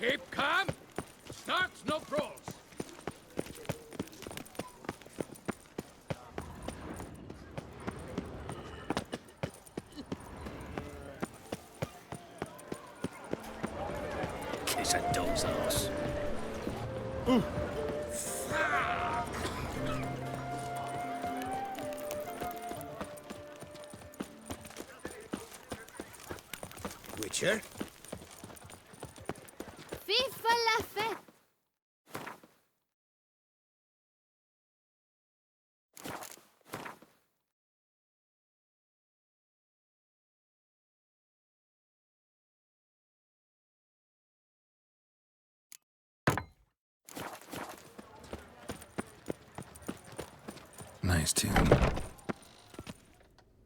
Keep calm. Starts no pros. Kiss a doze ass. Witcher? Vive la fête! Nice tune.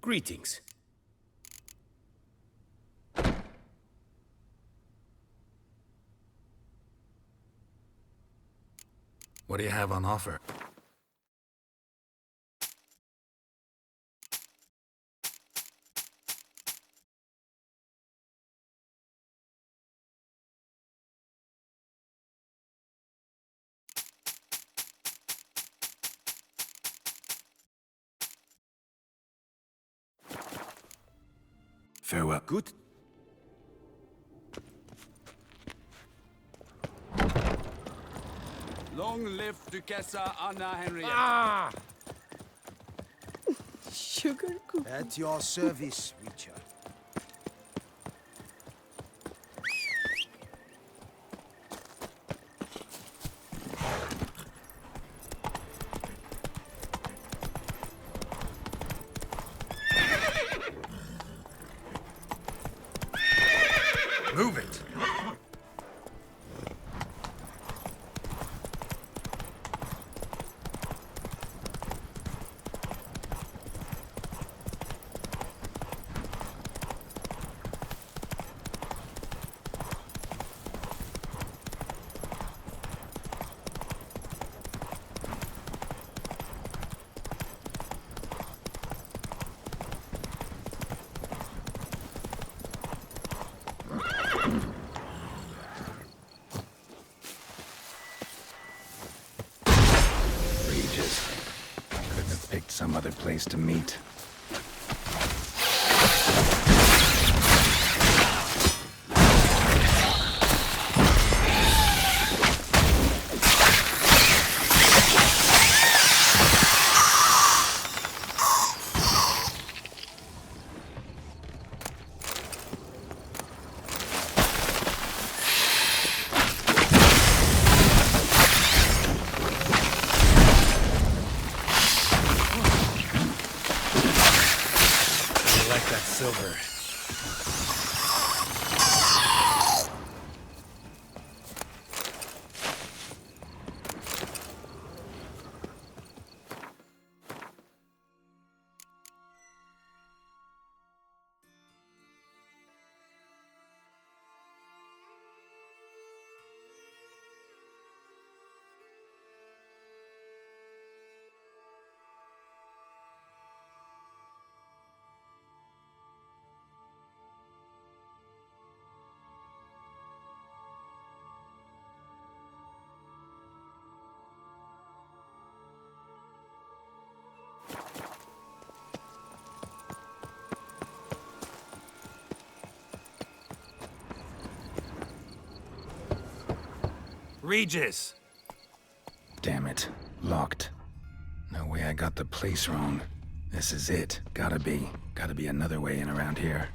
Greetings. What do you have on offer? Farewell. Good. Long live Duchessa Anna Henrietta. Ah! Sugar cookie. At your service, Witcher. Move it! Couldn't have picked some other place to meet. I like that silver. Regis! Damn it. Locked. No way I got the place wrong. This is it. Gotta be. Gotta be another way in around here.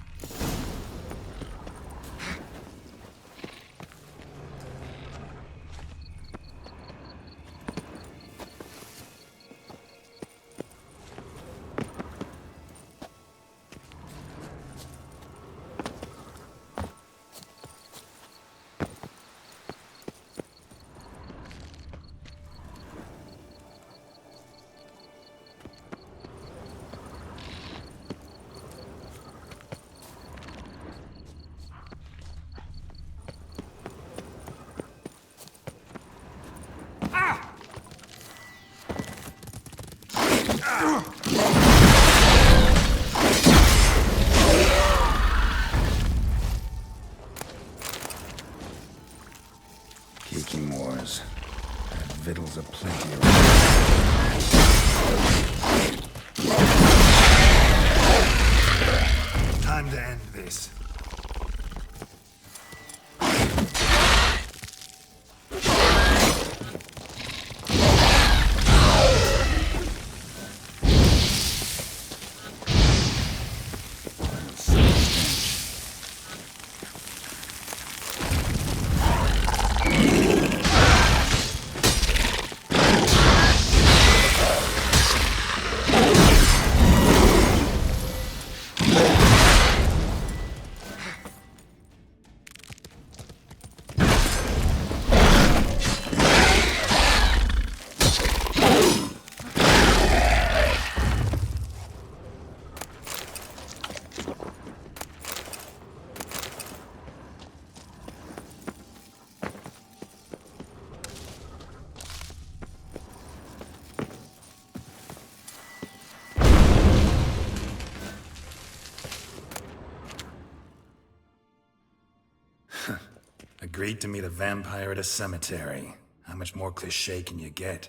agreed to meet a vampire at a cemetery. How much more cliché can you get?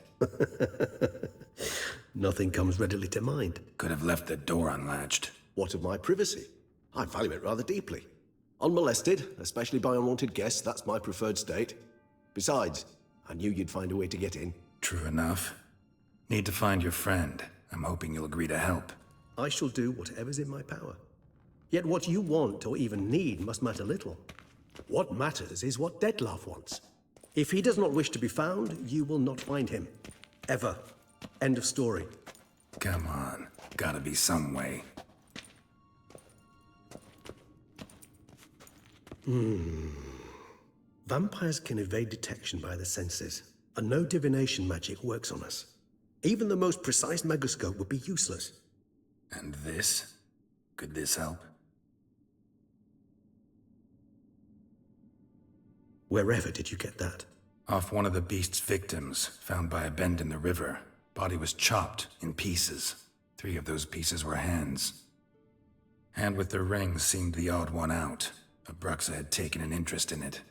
Nothing comes readily to mind. Could have left the door unlatched. What of my privacy? I value it rather deeply. Unmolested, especially by unwanted guests, that's my preferred state. Besides, I knew you'd find a way to get in. True enough. Need to find your friend. I'm hoping you'll agree to help. I shall do whatever's in my power. Yet what you want or even need must matter little. What matters is what Dettlaff wants. If he does not wish to be found, you will not find him. Ever. End of story. Come on. Gotta be some way. Vampires can evade detection by the senses, and no divination magic works on us. Even the most precise megascope would be useless. And this? Could this help? Wherever did you get that? Off one of the beast's victims, found by a bend in the river. Body was chopped in pieces. 3 of those pieces were hands. Hand with the ring seemed the odd one out. Abruxa had taken an interest in it.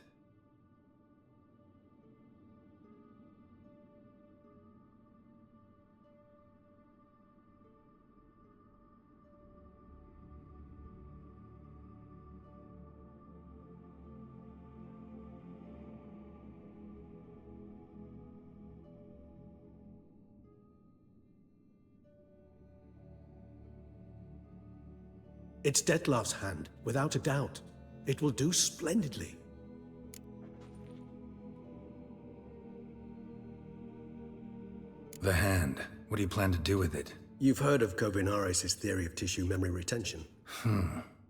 It's Dettlaff's hand, without a doubt. It will do splendidly. The hand. What do you plan to do with it? You've heard of Kovinaris' theory of tissue memory retention.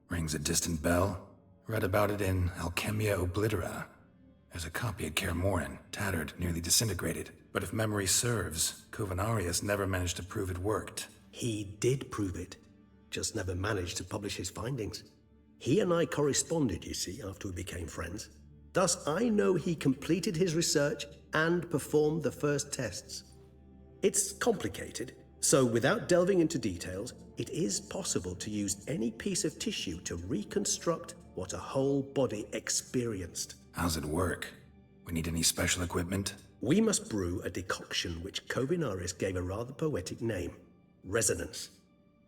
Rings a distant bell. Read about it in Alchemia Oblitera. There's a copy at Kaer Morhen, tattered, nearly disintegrated. But if memory serves, Kovinaris never managed to prove it worked. He did prove it, just never managed to publish his findings. He and I corresponded, you see, after we became friends. Thus, I know he completed his research and performed the first tests. It's complicated, so without delving into details, it is possible to use any piece of tissue to reconstruct what a whole body experienced. How's it work? We need any special equipment? We must brew a decoction which Kovinaris gave a rather poetic name, resonance.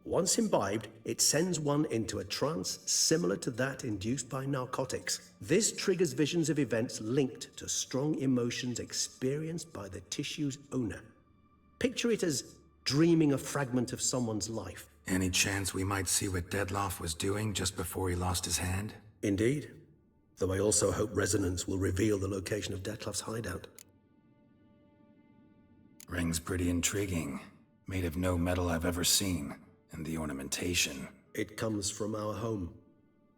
Once imbibed, it sends one into a trance similar to that induced by narcotics. This triggers visions of events linked to strong emotions experienced by the tissue's owner. Picture it as dreaming a fragment of someone's life. Any chance we might see what Dettlaff was doing just before he lost his hand? Indeed. Though I also hope resonance will reveal the location of Dettlaff's hideout. Ring's pretty intriguing. Made of no metal I've ever seen. And the ornamentation. It comes from our home,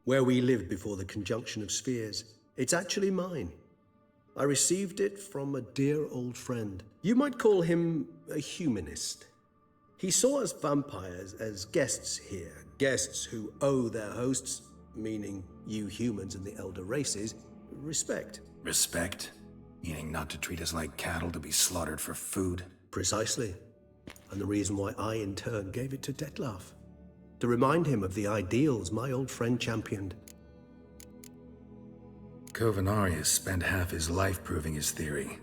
where we lived before the conjunction of spheres. It's actually mine. I received it from a dear old friend. You might call him a humanist. He saw us vampires as guests here, guests who owe their hosts, meaning you humans and the elder races, respect. Respect? Meaning not to treat us like cattle to be slaughtered for food? Precisely. And the reason why I, in turn, gave it to Dettlaff. To remind him of the ideals my old friend championed. Kovinaris spent half his life proving his theory.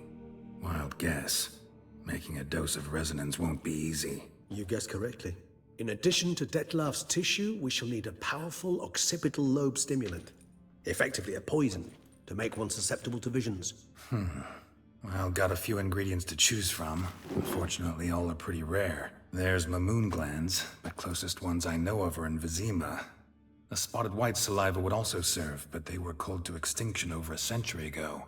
Wild guess. Making a dose of resonance won't be easy. You guessed correctly. In addition to Dettlaff's tissue, we shall need a powerful occipital lobe stimulant. Effectively a poison, to make one susceptible to visions. Well, got a few ingredients to choose from. Unfortunately, all are pretty rare. There's Mamoon glands, but closest ones I know of are in Vizima. A spotted white saliva would also serve, but they were cold to extinction over a century ago.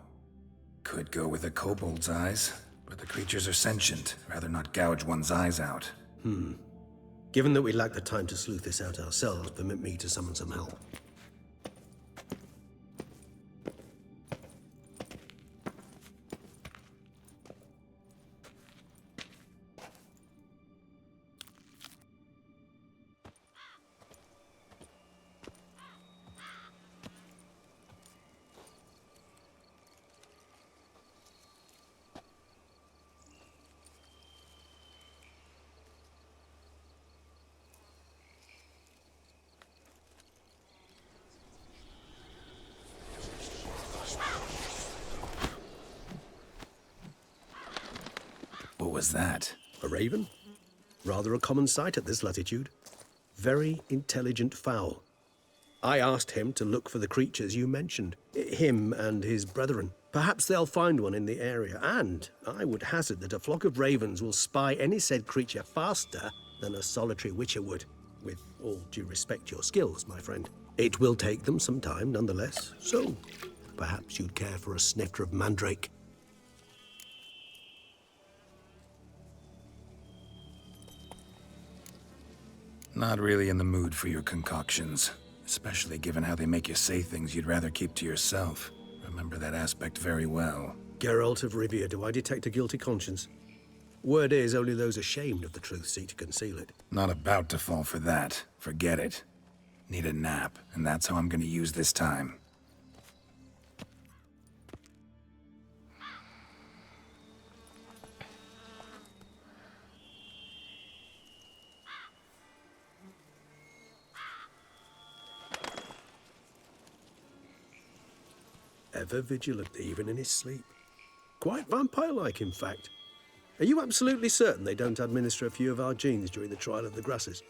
Could go with a kobold's eyes, but the creatures are sentient. Rather not gouge one's eyes out. Given that we lack the time to sleuth this out ourselves, permit me to summon some help. was that? A raven? Rather a common sight at this latitude. Very intelligent fowl. I asked him to look for the creatures you mentioned, him and his brethren. Perhaps they'll find one in the area, and I would hazard that a flock of ravens will spy any said creature faster than a solitary witcher would. With all due respect to your skills, my friend. It will take them some time, nonetheless, so perhaps you'd care for a snifter of mandrake. Not really in the mood for your concoctions, especially given how they make you say things you'd rather keep to yourself. Remember that aspect very well. Geralt of Rivia, do I detect a guilty conscience? Word is, only those ashamed of the truth seek to conceal it. Not about to fall for that. Forget it. Need a nap, and that's how I'm gonna use this time. Ever vigilant, even in his sleep. Quite vampire-like, in fact. Are you absolutely certain they don't administer a few of our genes during the trial of the grasses?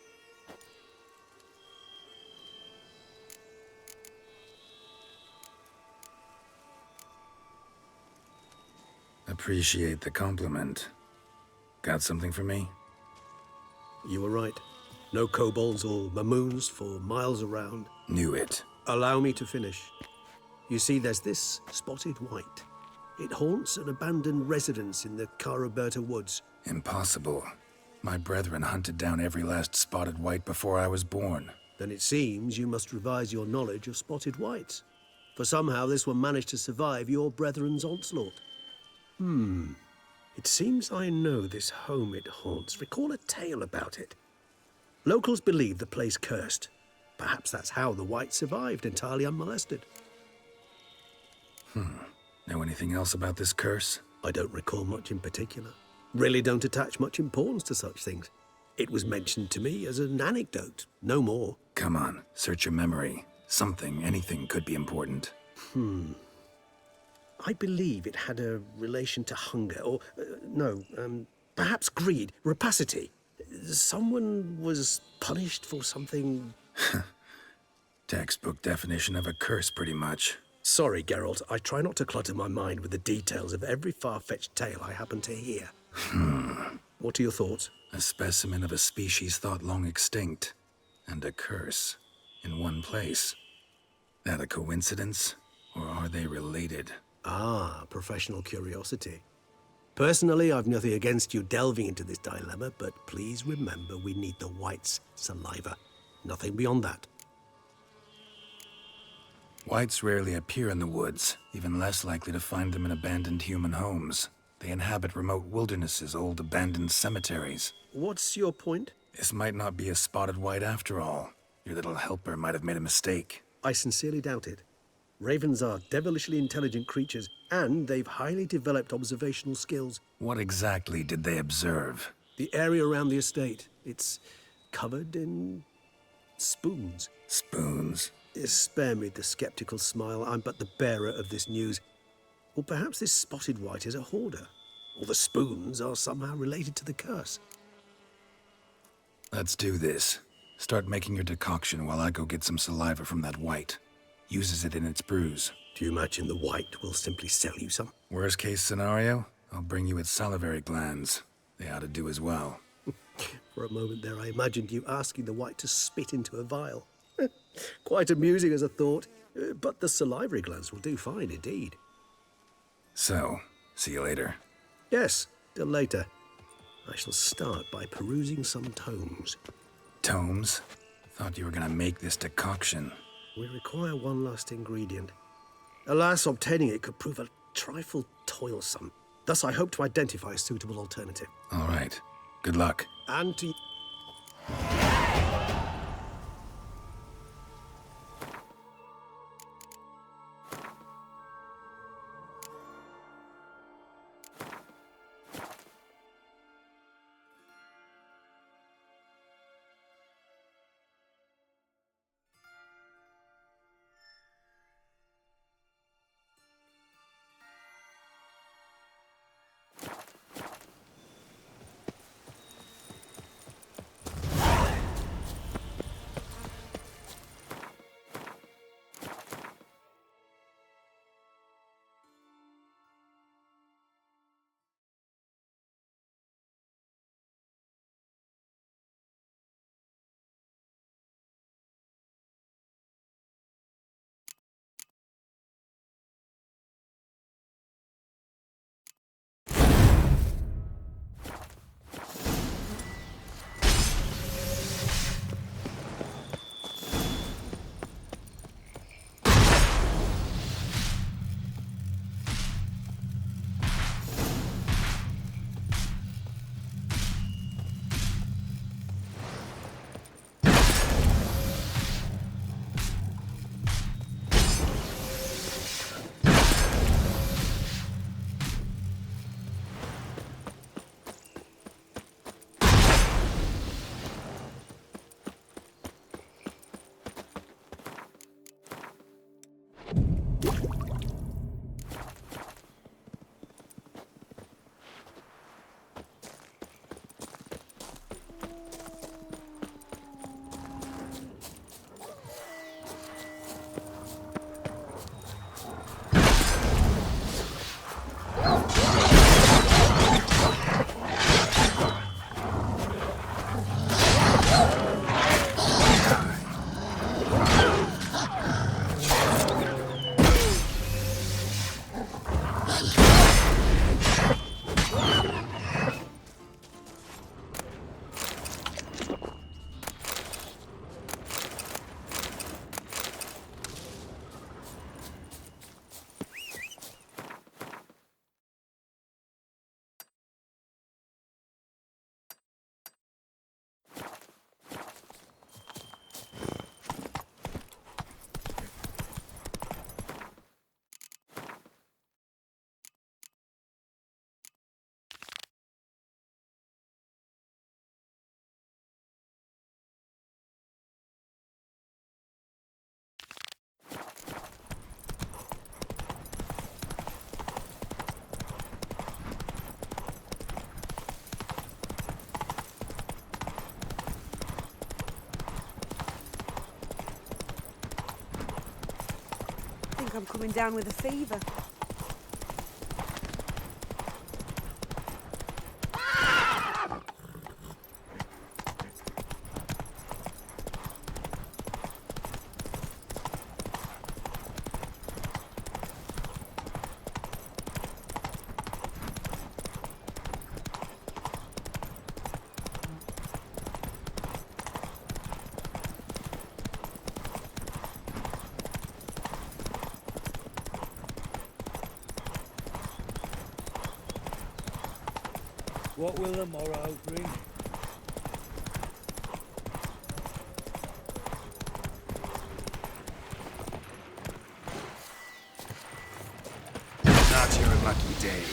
Appreciate the compliment. Got something for me? You were right. No kobolds or mamoons for miles around. Knew it. Allow me to finish. You see, there's this spotted white. It haunts an abandoned residence in the Caraberta woods. Impossible. My brethren hunted down every last spotted white before I was born. Then it seems you must revise your knowledge of spotted whites. For somehow this one managed to survive your brethren's onslaught. It seems I know this home it haunts. Recall a tale about it. Locals believe the place cursed. Perhaps that's how the whites survived entirely unmolested. Know anything else about this curse? I don't recall much in particular. Really don't attach much importance to such things. It was mentioned to me as an anecdote, no more. Come on, search your memory. Something, anything could be important. I believe it had a relation to hunger, or, perhaps greed, rapacity. Someone was punished for something. Textbook definition of a curse, pretty much. Sorry, Geralt, I try not to clutter my mind with the details of every far-fetched tale I happen to hear. What are your thoughts? A specimen of a species thought long extinct, and a curse, in one place. That a coincidence, or are they related? Ah, professional curiosity. Personally, I've nothing against you delving into this dilemma, but please remember we need the white's saliva. Nothing beyond that. Whites rarely appear in the woods, even less likely to find them in abandoned human homes. They inhabit remote wildernesses, old abandoned cemeteries. What's your point? This might not be a spotted white after all. Your little helper might have made a mistake. I sincerely doubt it. Ravens are devilishly intelligent creatures, and they've highly developed observational skills. What exactly did they observe? The area around the estate, it's covered in spoons. Spoons? Spare me the skeptical smile. I'm but the bearer of this news. Or perhaps this spotted white is a hoarder. Or the spoons are somehow related to the curse. Let's do this. Start making your decoction while I go get some saliva from that white. Uses it in its brews. Do you imagine the white will simply sell you some? Worst case scenario, I'll bring you its salivary glands. They ought to do as well. For a moment there, I imagined you asking the white to spit into a vial. Quite amusing as a thought, but the salivary glands will do fine indeed. So, see you later. Yes, till later. I shall start by perusing some tomes. Tomes? Thought you were gonna make this decoction. We require one last ingredient. Alas, obtaining it could prove a trifle toilsome. Thus, I hope to identify a suitable alternative. All right. Good luck. And to... like I'm coming down with a fever. What will the morrow bring? Not your lucky day.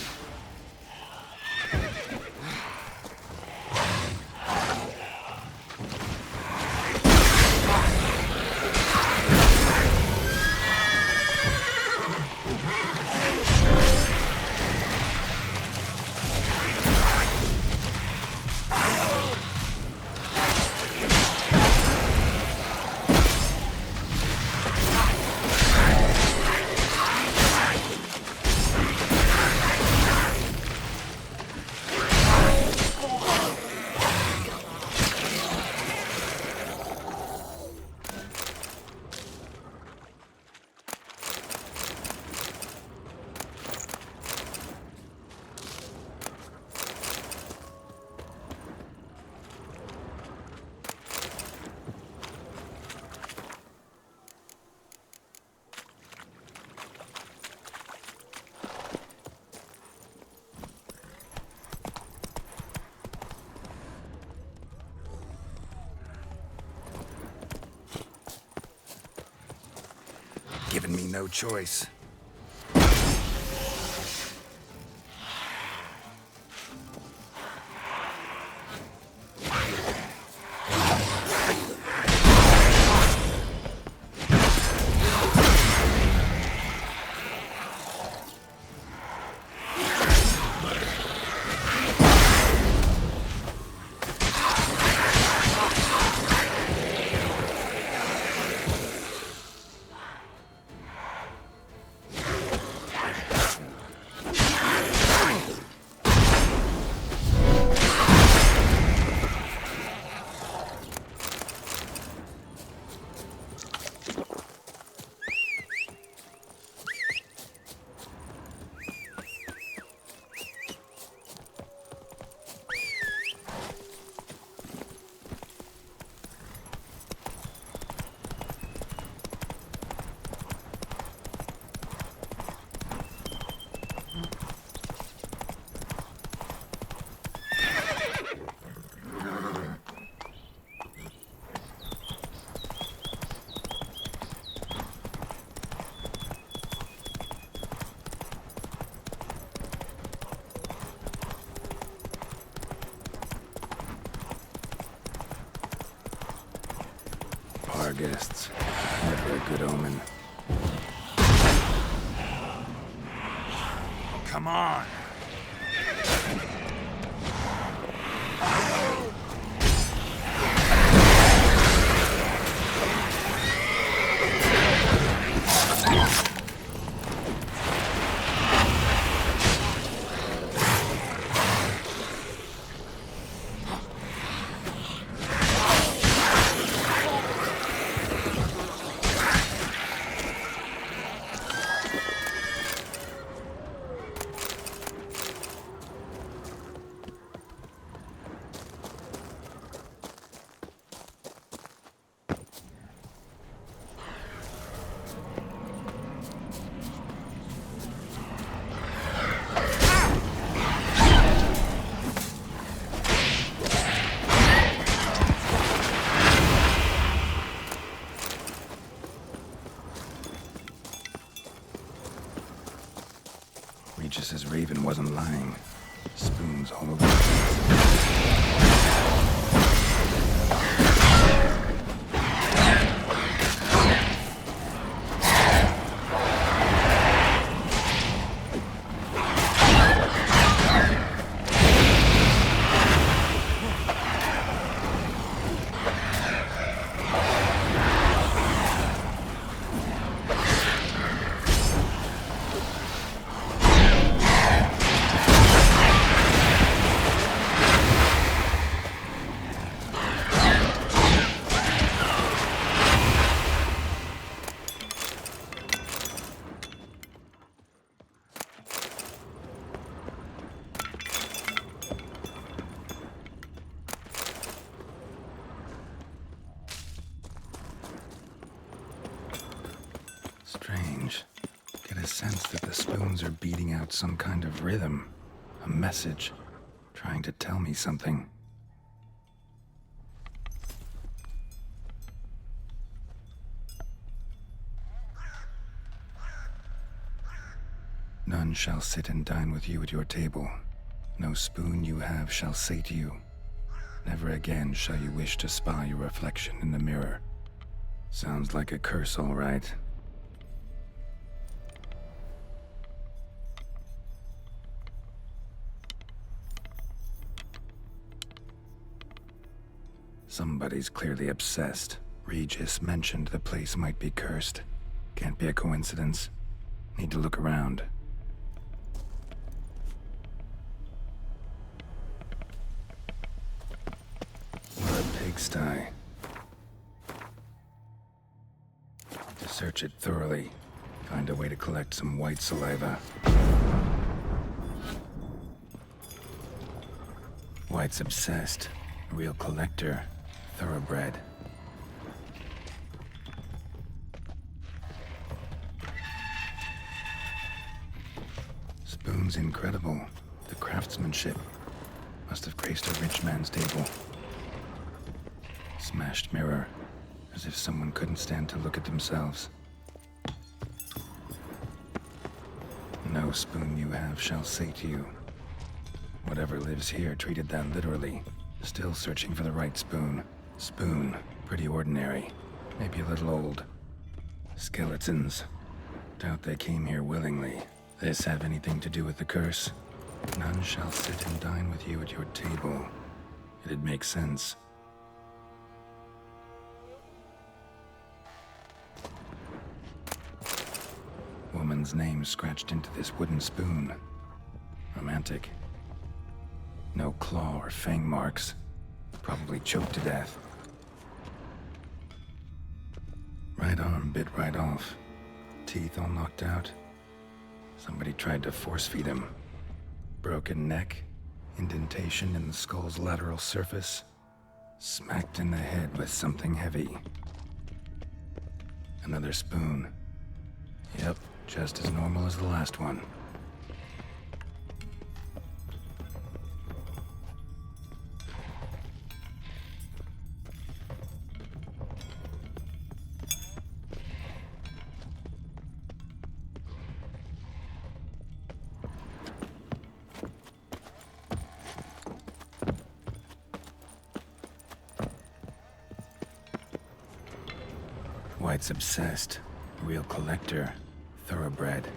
Given me no choice. Our guests. Never a good omen. Come on! Regis says Raven wasn't lying. Spoons all over the place. stones are beating out some kind of rhythm, a message, trying to tell me something. None shall sit and dine with you at your table. No spoon you have shall say to you, never again shall you wish to spy your reflection in the mirror. Sounds like a curse, all right. Somebody's clearly obsessed. Regis mentioned the place might be cursed. Can't be a coincidence. Need to look around. What a pigsty. To search it thoroughly. Find a way to collect some white saliva. White's obsessed. A real collector. Thoroughbred. Spoon's incredible. The craftsmanship must have graced a rich man's table. Smashed mirror, as if someone couldn't stand to look at themselves. No spoon you have shall say to you. Whatever lives here treated that literally. Still searching for the right spoon. Spoon, pretty ordinary. Maybe a little old. Skeletons. Doubt they came here willingly. This have anything to do with the curse? None shall sit and dine with you at your table. It'd make sense. Woman's name scratched into this wooden spoon. Romantic. No claw or fang marks. Probably choked to death. Right arm bit right off. Teeth all knocked out. Somebody tried to force feed him. Broken neck. Indentation in the skull's lateral surface. Smacked in the head with something heavy. Another spoon. Yep, just as normal as the last one. White's obsessed. Real collector. Thoroughbred.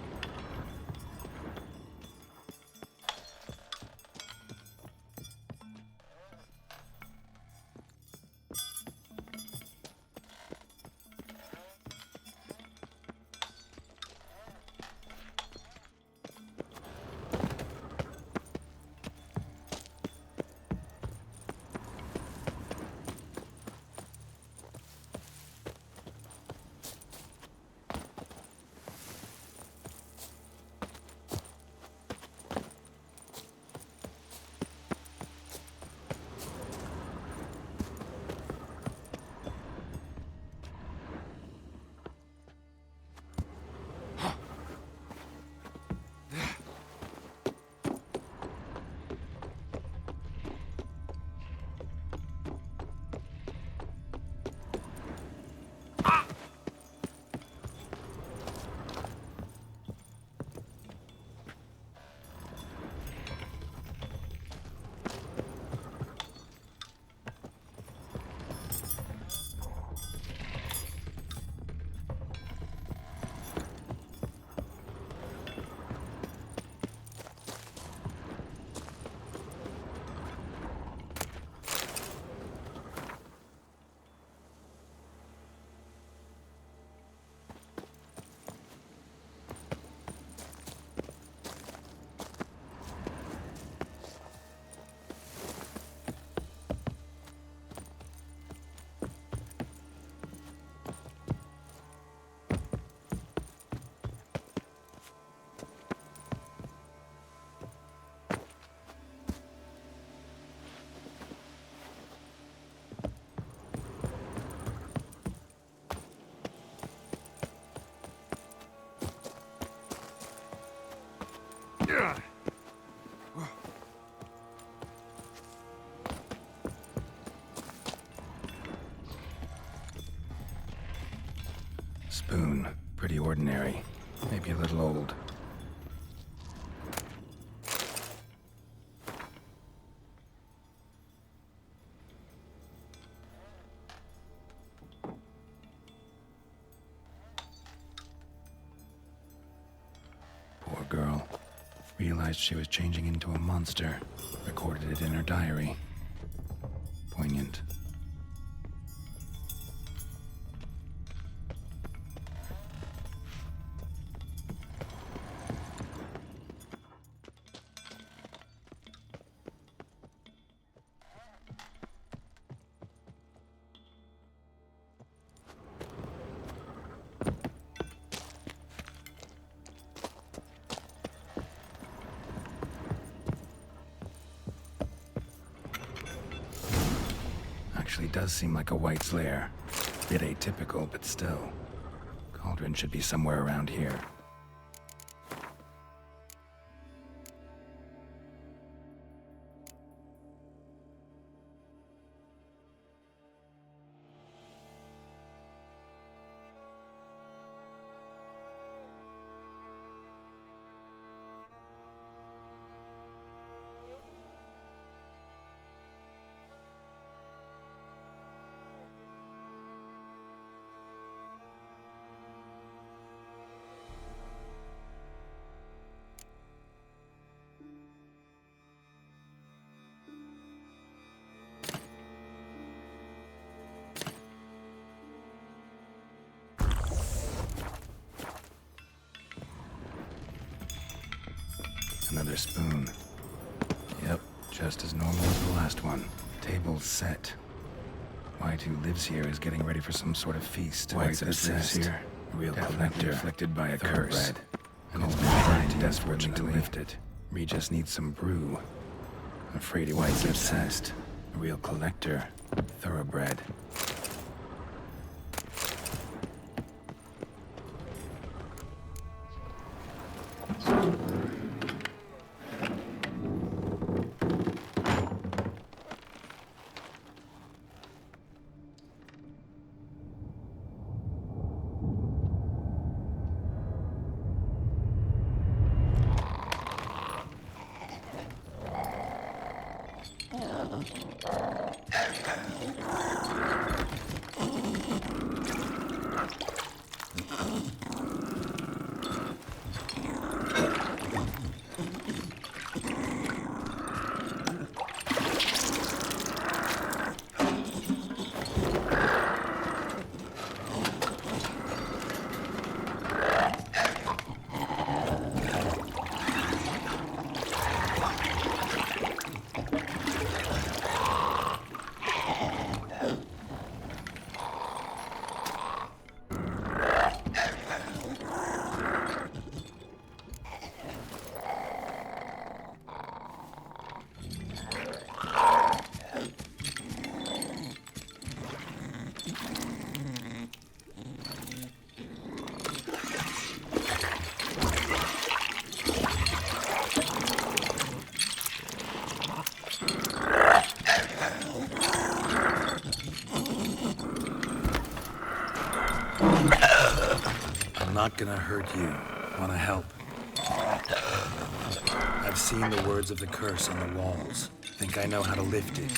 spoon. Pretty ordinary. Maybe a little old. Poor girl. Realized she was changing into a monster. Recorded it in her diary. Poignant. Actually does seem like a White's lair. Bit atypical, but still. Cauldron should be somewhere around here. Another spoon. Yep, just as normal as the last one. Table's set. White, who lives here, is getting ready for some sort of feast. White's obsessed. Here. A real collector afflicted by a curse. And has been trying desperately to lift it. Regis needs some brew. Afraid White's obsessed. A real collector. Thoroughbred. Not gonna hurt you. Wanna help? I've seen the words of the curse on the walls. Think I know how to lift it.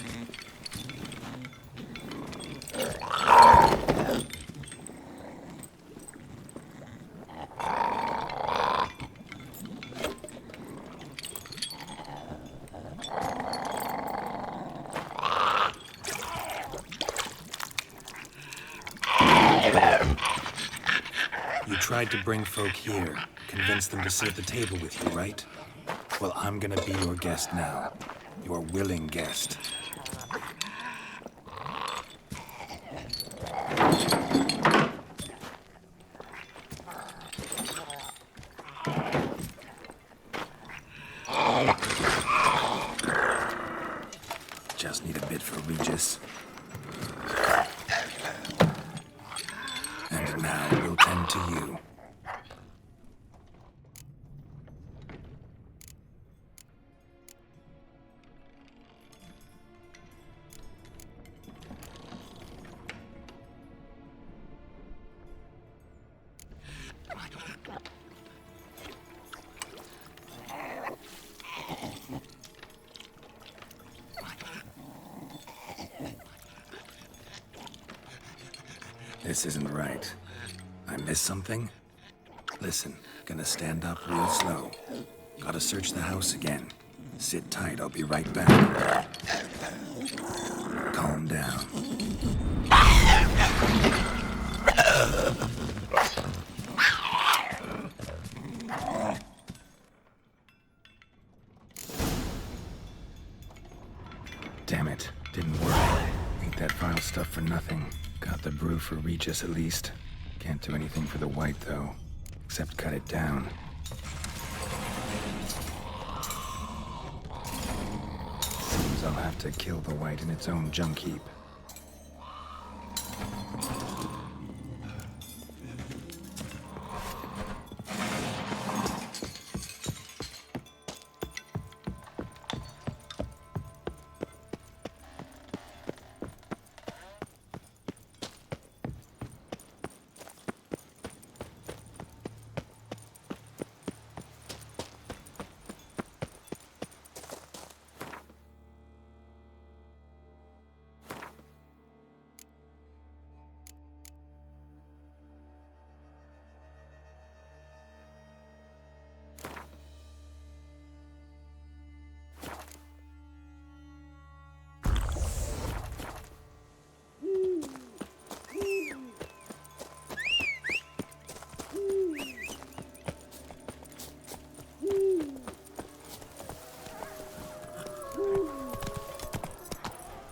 You tried to bring folk here, convince them to sit at the table with you, right? Well, I'm gonna be your guest now. Your willing guest. Just need a bit for Regis. And now we'll tend to you. This isn't right. I missed something? Listen, gonna stand up real slow. Gotta search the house again. Sit tight, I'll be right back. Calm down. Damn it, didn't work. Ain't that vile stuff for nothing. Got the brew for Regis at least. Can't do anything for the white though, except cut it down. Seems I'll have to kill the white in its own junk heap.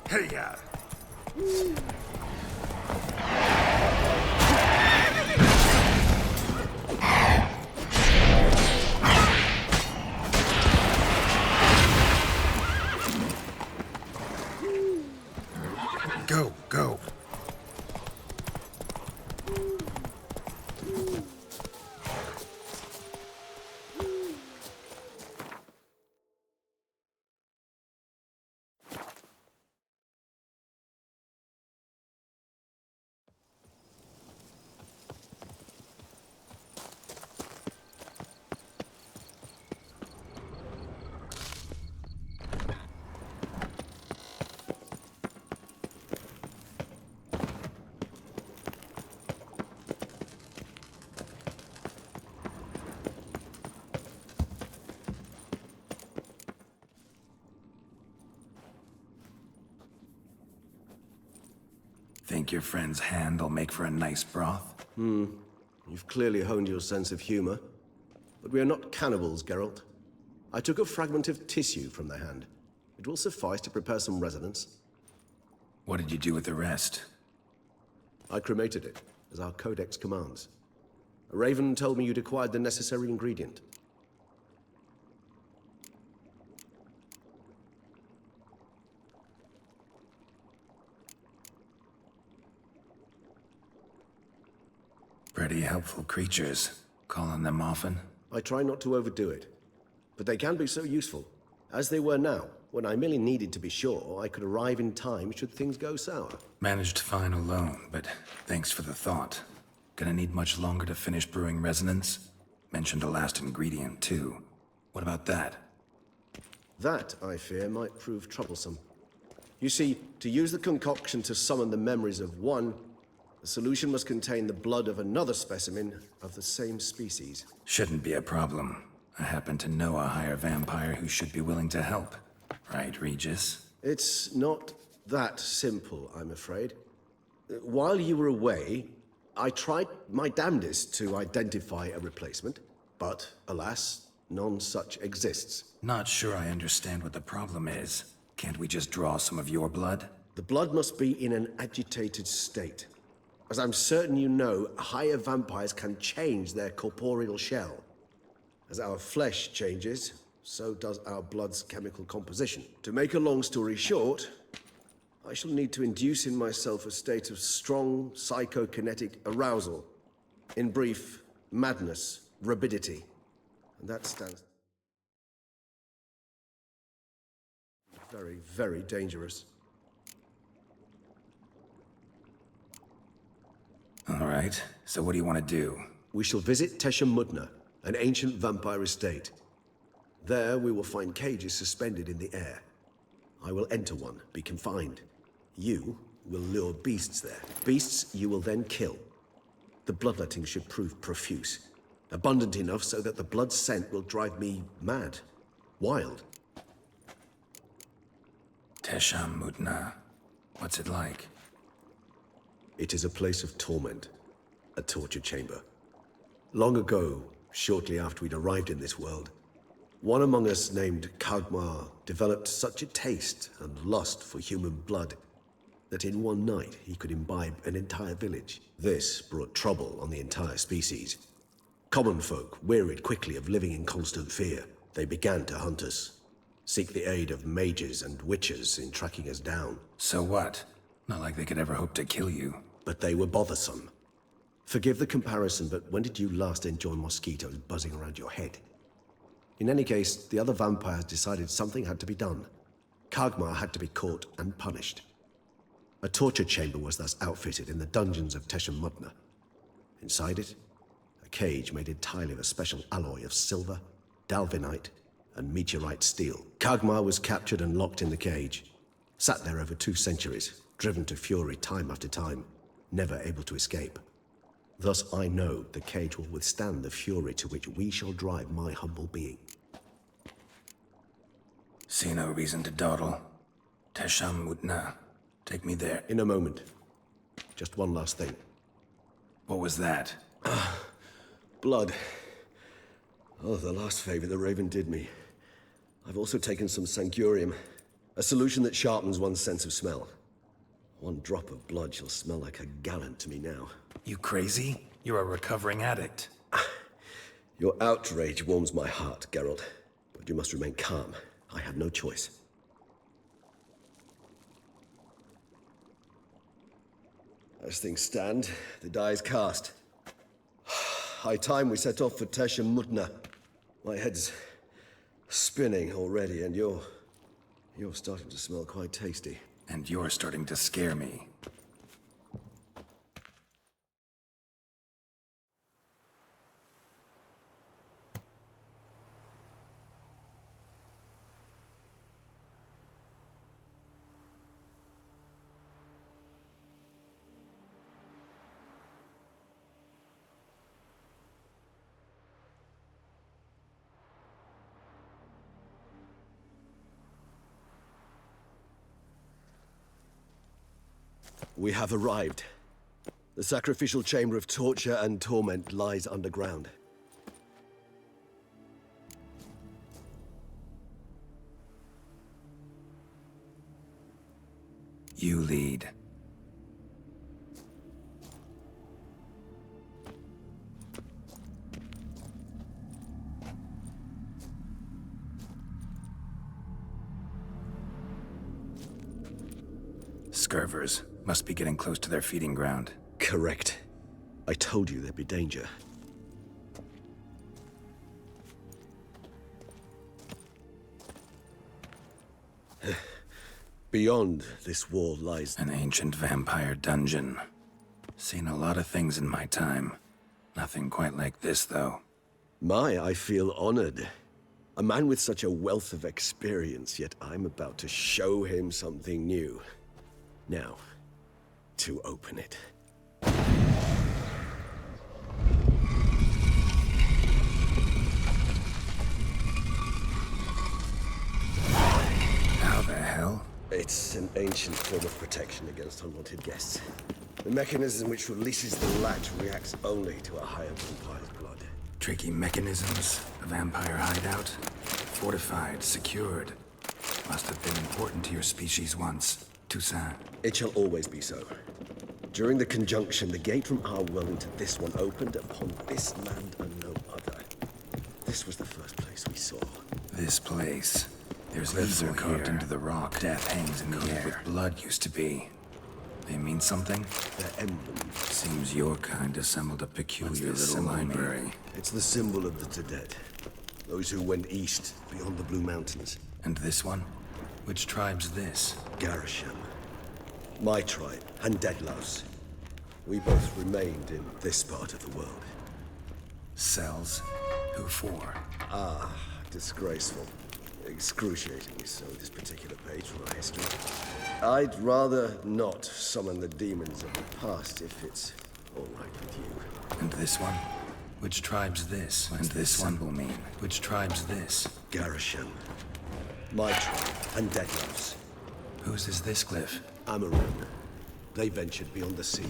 Hey-ya! Go, go. Think your friend's hand will make for a nice broth? You've clearly honed your sense of humor. But we are not cannibals, Geralt. I took a fragment of tissue from the hand. It will suffice to prepare some resonance. What did you do with the rest? I cremated it, as our codex commands. A raven told me you'd acquired the necessary ingredient. Pretty helpful creatures. Call on them often? I try not to overdo it, but they can be so useful, as they were now, when I merely needed to be sure I could arrive in time should things go sour. Managed fine alone, but thanks for the thought. Gonna need much longer to finish brewing resonance? Mentioned a last ingredient, too. What about that? That, I fear, might prove troublesome. You see, to use the concoction to summon the memories of one, the solution must contain the blood of another specimen of the same species. Shouldn't be a problem. I happen to know a higher vampire who should be willing to help. Right, Regis? It's not that simple, I'm afraid. While you were away, I tried my damnedest to identify a replacement, but alas, none such exists. Not sure I understand what the problem is. Can't we just draw some of your blood? The blood must be in an agitated state. As I'm certain you know, higher vampires can change their corporeal shell. As our flesh changes, so does our blood's chemical composition. To make a long story short, I shall need to induce in myself a state of strong psychokinetic arousal. In brief, madness, rabidity. And that stands very, very dangerous. All right, so what do you want to do? We shall visit Tesha Mudna, an ancient vampire estate. There we will find cages suspended in the air. I will enter one, be confined. You will lure beasts there. Beasts you will then kill. The bloodletting should prove profuse. Abundant enough so that the blood scent will drive me mad. Wild. Tesha Mudna. What's it like? It is a place of torment. A torture chamber. Long ago, shortly after we'd arrived in this world, one among us named Kagmar developed such a taste and lust for human blood that in one night he could imbibe an entire village. This brought trouble on the entire species. Common folk wearied quickly of living in constant fear. They began to hunt us, seek the aid of mages and witches in tracking us down. So what? Not like they could ever hope to kill you. But they were bothersome. Forgive the comparison, but when did you last enjoy mosquitoes buzzing around your head? In any case, the other vampires decided something had to be done. Kagmar had to be caught and punished. A torture chamber was thus outfitted in the dungeons of Tesha Mudna. Inside it, a cage made entirely of a special alloy of silver, dalvinite, and meteorite steel. Kagmar was captured and locked in the cage. Sat there over 2 centuries, driven to fury time after time, never able to escape. Thus I know the cage will withstand the fury to which we shall drive my humble being. See no reason to dawdle. Tesha Mudna. Take me there. In a moment. Just one last thing. What was that? Blood. Oh, the last favor the Raven did me. I've also taken some Sancurium, a solution that sharpens one's sense of smell. 1 drop of blood shall smell like a gallon to me now. You crazy? You're a recovering addict. Your outrage warms my heart, Geralt. But you must remain calm. I have no choice. As things stand, the die is cast. High time we set off for Tesha Mudna. My head's spinning already, and you're starting to smell quite tasty. And you're starting to scare me. We have arrived. The sacrificial chamber of torture and torment lies underground. You lead. Scurvers must be getting close to their feeding ground. Correct. I told you there'd be danger. Beyond this wall lies An ancient vampire dungeon. Seen a lot of things in my time. Nothing quite like this, though. I feel honored. A man with such a wealth of experience, yet I'm about to show him something new. Now, to open it. How the hell? It's an ancient form of protection against unwanted guests. The mechanism which releases the latch reacts only to a higher vampire's blood. Tricky mechanisms, a vampire hideout. Fortified, secured. Must have been important to your species once. Toussaint. It shall always be so. During the conjunction, the gate from our world into this one opened upon this land and no other. This was the first place we saw. This place. There's leaves are carved into the rock. Death hangs in the air. With blood used to be. They mean something? Their emblem. Seems your kind assembled a peculiar little library. It's the symbol of the Tedet. Those who went east, beyond the Blue Mountains. And this one? Which tribe's this? Garisham. My tribe, and Dedlaus. We both remained in this part of the world. Cells? Who for? Disgraceful. Excruciatingly so, this particular page from our history. I'd rather not summon the demons of the past if it's all right with you. And this one? Which tribe's this? And this symbol mean? Which tribe's this? Garisham. My tribe, and Deadloves. Whose is this, Cliff? Amarun. They ventured beyond the sea.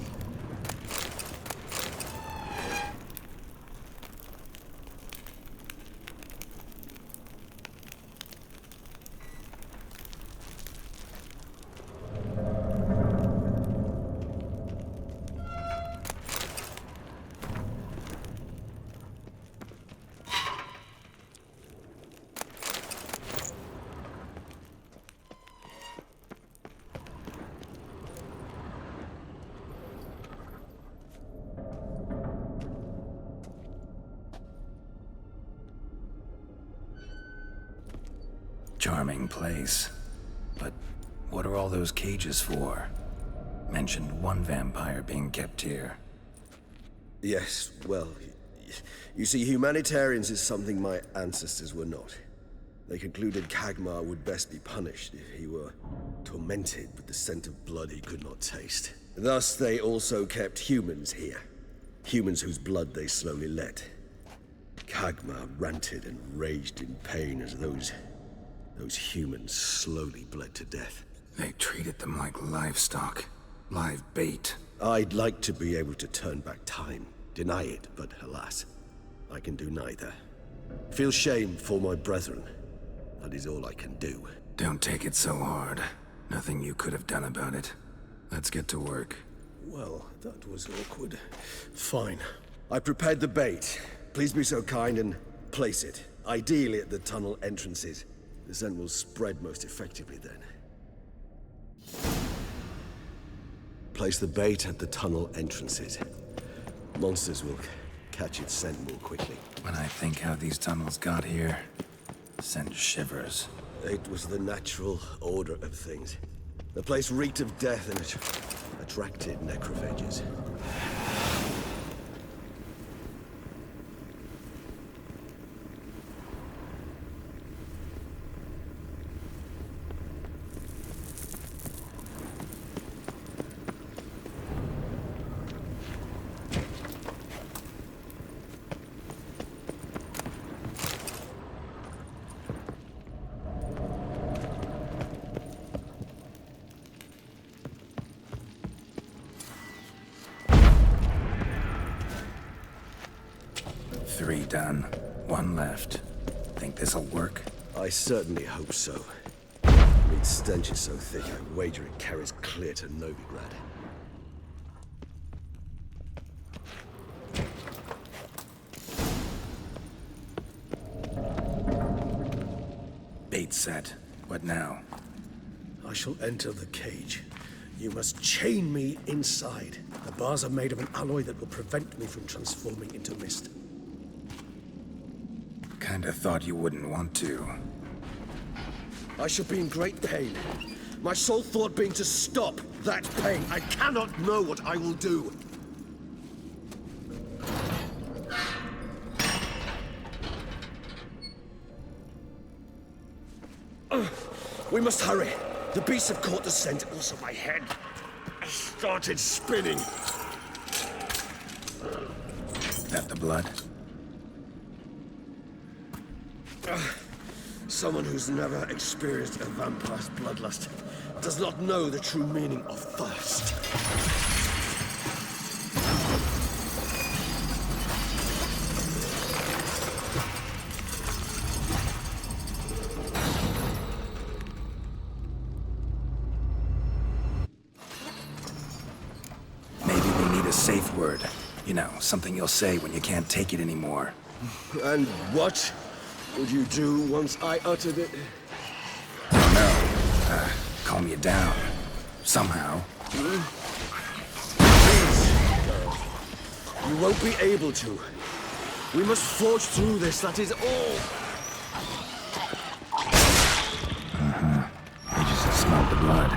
Charming place. But what are all those cages for? Mentioned one vampire being kept here. Yes, well, you see, humanitarians is something my ancestors were not. They concluded Kagmar would best be punished if he were tormented with the scent of blood he could not taste. Thus, they also kept humans here. Humans whose blood they slowly let. Kagmar ranted and raged in pain as those humans slowly bled to death. They treated them like livestock. Live bait. I'd like to be able to turn back time, deny it, but alas, I can do neither. Feel shame for my brethren. That is all I can do. Don't take it so hard. Nothing you could have done about it. Let's get to work. Well, that was awkward. Fine. I prepared the bait. Please be so kind and place it. Ideally at the tunnel entrances. The scent will spread most effectively then. Place the bait at the tunnel entrances. Monsters will catch its scent more quickly. When I think how these tunnels got here, send shivers. It was the natural order of things. The place reeked of death and it attracted necrophages. Three done. One left. Think this'll work? I certainly hope so. Its stench is so thick, I wager it carries clear to Novigrad. Bait set. What now? I shall enter the cage. You must chain me inside. The bars are made of an alloy that will prevent me from transforming into mist. Kinda thought you wouldn't want to. I shall be in great pain. My sole thought being to stop that pain. I cannot know what I will do. We must hurry. The beasts have caught the scent, also my head started spinning. That the blood? Someone who's never experienced a vampire's bloodlust does not know the true meaning of thirst. Maybe we need a safe word. You know, something you'll say when you can't take it anymore. And what would you do once I uttered it? Oh no. Calm you down. Somehow. You won't be able to. We must forge through this, that is all. I just smelled the blood.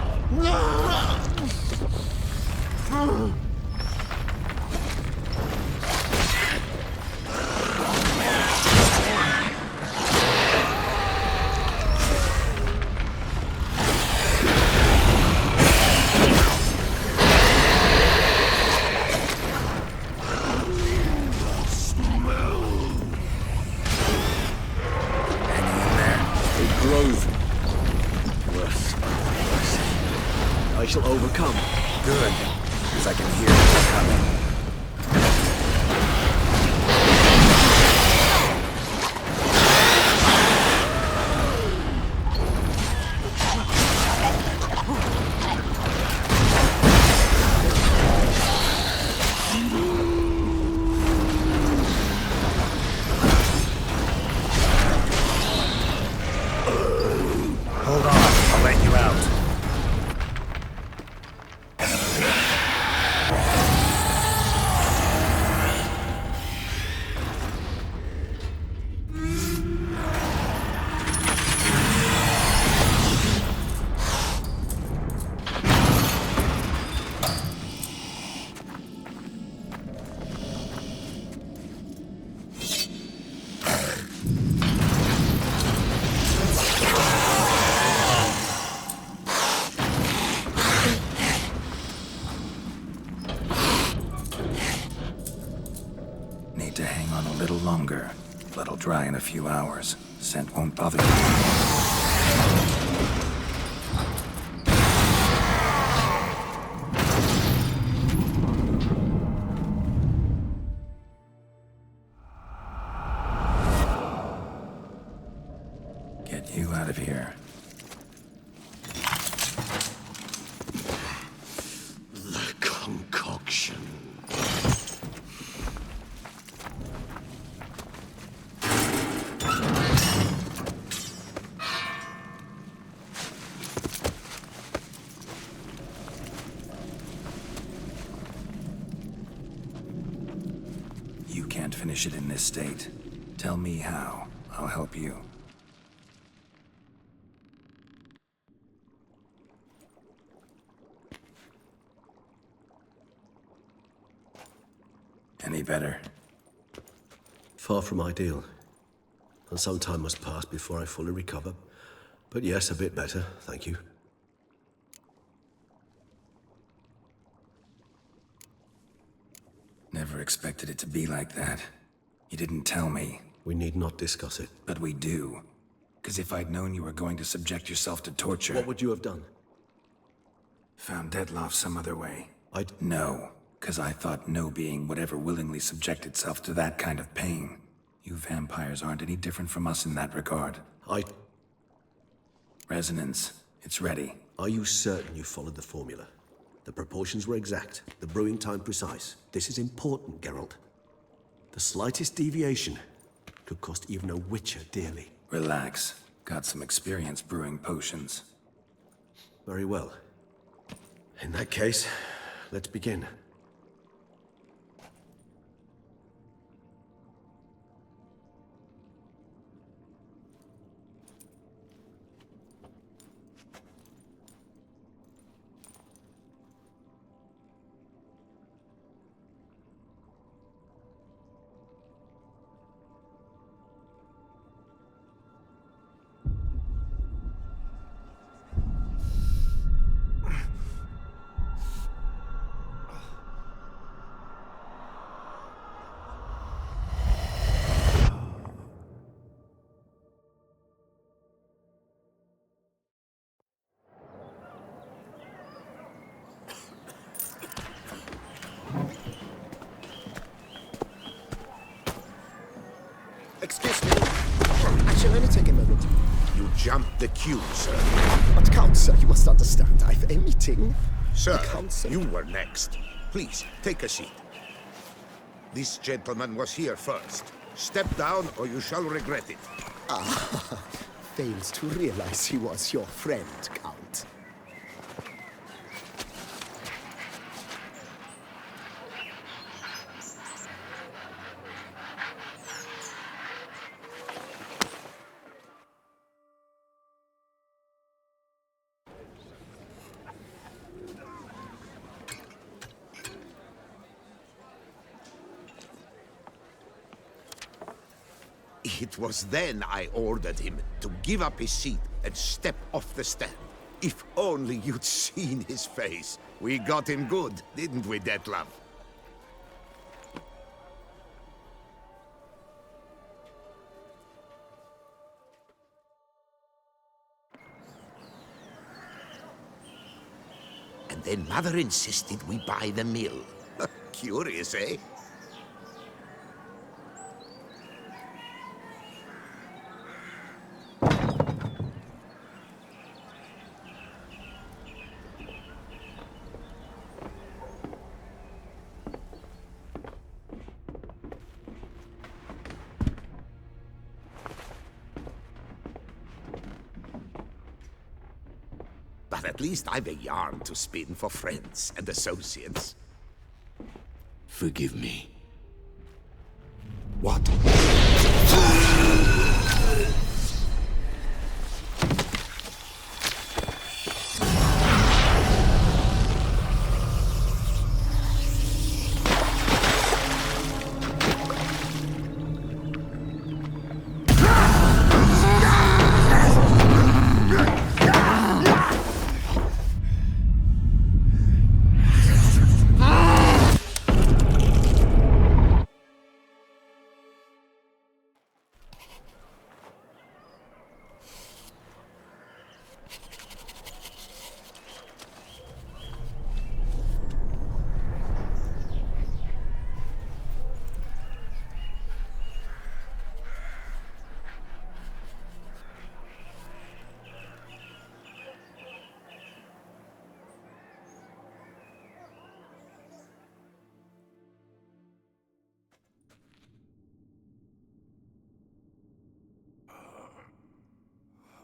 overcome. Good, because I can hear it coming. Hold on, I'll let you out. Need to hang on a little longer. Blood'll dry in a few hours. Scent won't bother you. Get you out of here. The concoction. You can't finish it in this state. Tell me how. I'll help you. Any better? Far from ideal. And some time must pass before I fully recover. But yes, a bit better, thank you. Never expected it to be like that. You didn't tell me. We need not discuss it. But we do. Because if I'd known you were going to subject yourself to torture... What would you have done? Found Dettlaff some other way. I'd... No, because I thought no being would ever willingly subject itself to that kind of pain. You vampires aren't any different from us in that regard. Resonance. It's ready. Are you certain you followed the formula? The proportions were exact, the brewing time precise. This is important, Geralt. The slightest deviation could cost even a Witcher dearly. Relax. Got some experience brewing potions. Very well. In that case, let's begin. Excuse me. Actually, let me take a moment. You jumped the queue, sir. But Count, sir, you must understand. I've a meeting. Sir, The council. you were next. Please, take a seat. This gentleman was here first. Step down or you shall regret it. Fails to realize he was your friend, Count. It was then I ordered him to give up his seat and step off the stand. If only you'd seen his face. We got him good, didn't we, Dettlaff? And Then Mother insisted we buy the mill. Curious, eh? But at least I've a yarn to spin for friends and associates. Forgive me. What?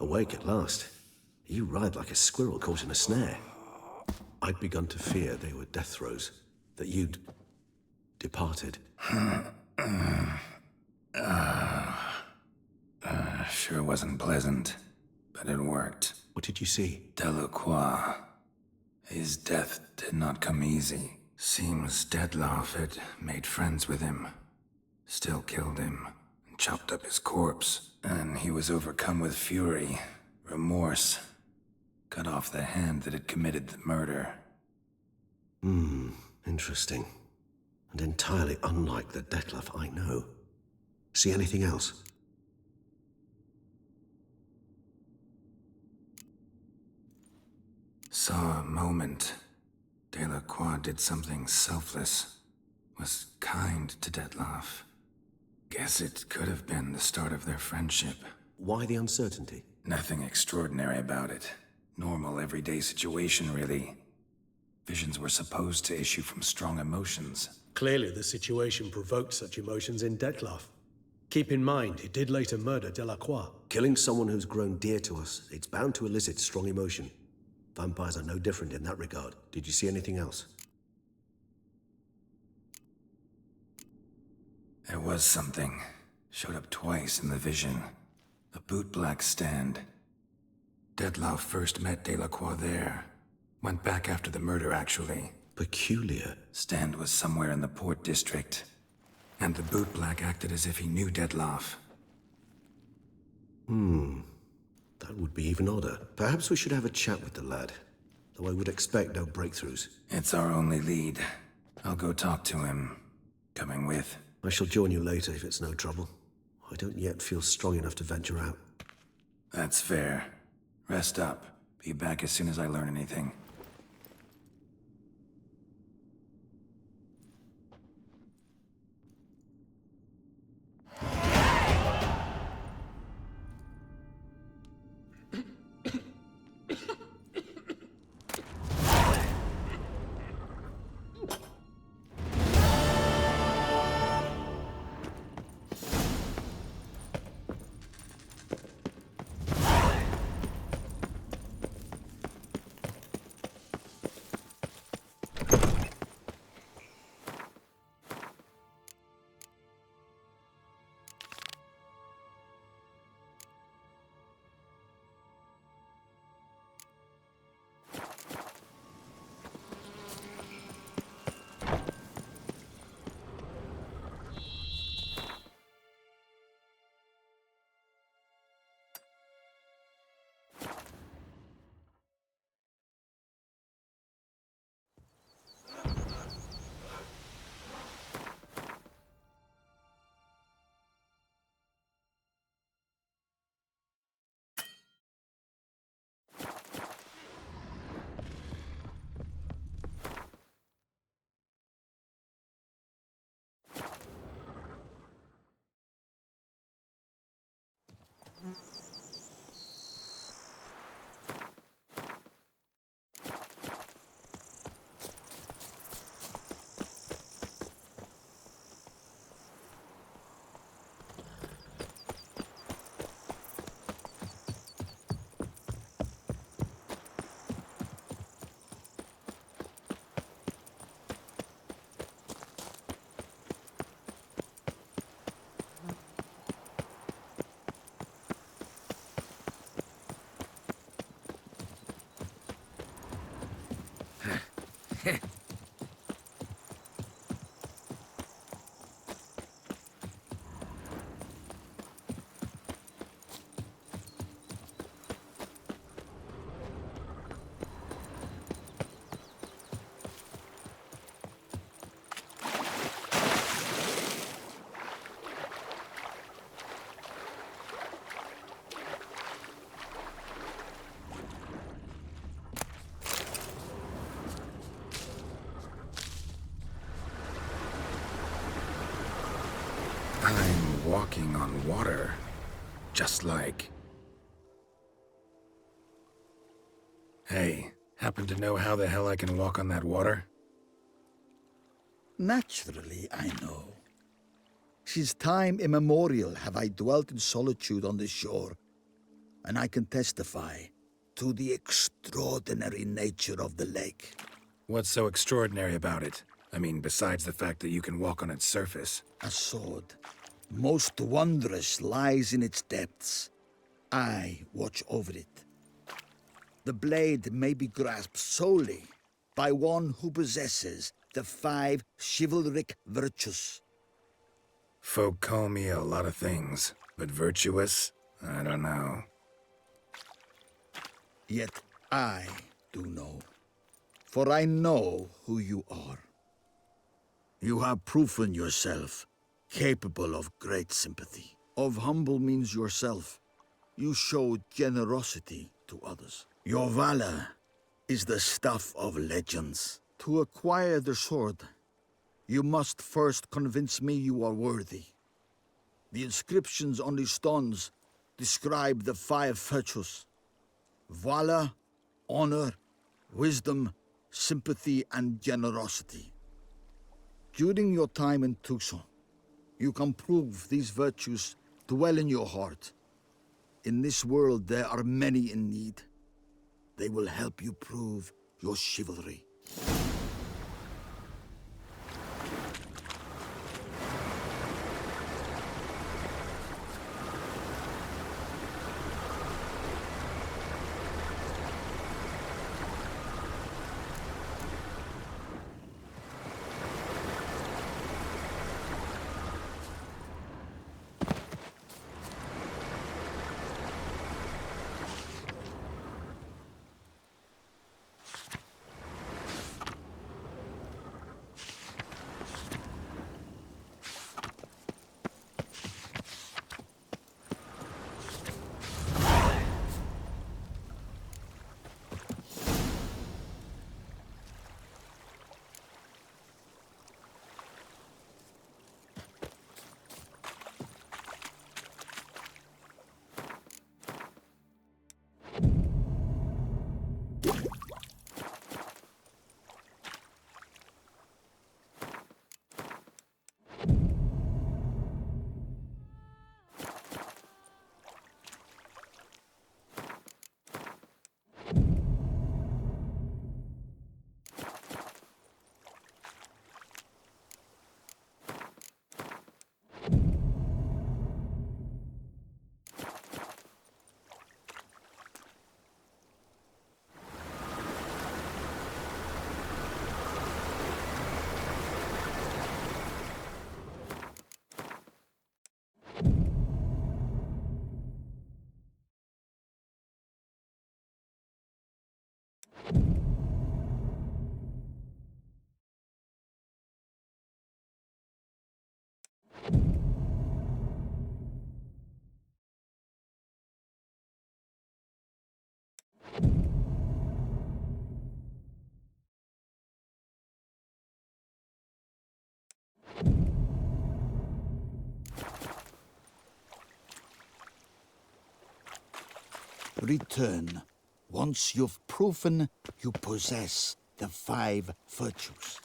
Awake at last. You ride like a squirrel caught in a snare. I'd begun to fear they were death throes, that you'd departed. Sure wasn't pleasant, but it worked. What did you see? Delacroix. His death did not come easy. Seems Dettlaff had made friends with him. Still killed him, and chopped up his corpse. And he was overcome with fury, remorse. Cut off the hand that had committed the murder. Interesting. And entirely unlike the Dettlaff I know. See anything else? Saw a moment. Delacroix did something selfless. Was kind to Dettlaff. Guess it could have been the start of their friendship. Why the uncertainty? Nothing extraordinary about it. Normal, everyday situation, really. Visions were supposed to issue from strong emotions. Clearly, the situation provoked such emotions in Dettlaff. Keep in mind, he did later murder Delacroix. Killing someone who's grown dear to us, it's bound to elicit strong emotion. Vampires are no different in that regard. Did you see anything else? There was something. Showed up twice in the vision. A bootblack stand. Dettlaff first met Delacroix there. Went back after the murder, actually. Peculiar. Stand was somewhere in the Port District. And the bootblack acted as if he knew Dettlaff. That would be even odder. Perhaps we should have a chat with the lad. Though I would expect no breakthroughs. It's our only lead. I'll go talk to him. Coming with. I shall join you later if it's no trouble. I don't yet feel strong enough to venture out. That's fair. Rest up. Be back as soon as I learn anything. I'm walking on water. Just like... Hey, happen to know how the hell I can walk on that water? Naturally, I know. Since time immemorial have I dwelt in solitude on this shore, and I can testify to the extraordinary nature of the lake. What's so extraordinary about it? I mean, besides the fact that you can walk on its surface. A sword, most wondrous, lies in its depths. I watch over it. The blade may be grasped solely by one who possesses the 5 chivalric virtues. Folk call me a lot of things, but virtuous? I don't know. Yet I do know, for I know who you are. You have proven yourself capable of great sympathy. Of humble means yourself. You showed generosity to others. Your valor is the stuff of legends. To acquire the sword, you must first convince me you are worthy. The inscriptions on the stones describe the 5 virtues: valor, honor, wisdom, sympathy, and generosity. During your time in Tucson, you can prove these virtues dwell in your heart. In this world, there are many in need. They will help you prove your chivalry. Return once you've proven you possess the 5 virtues.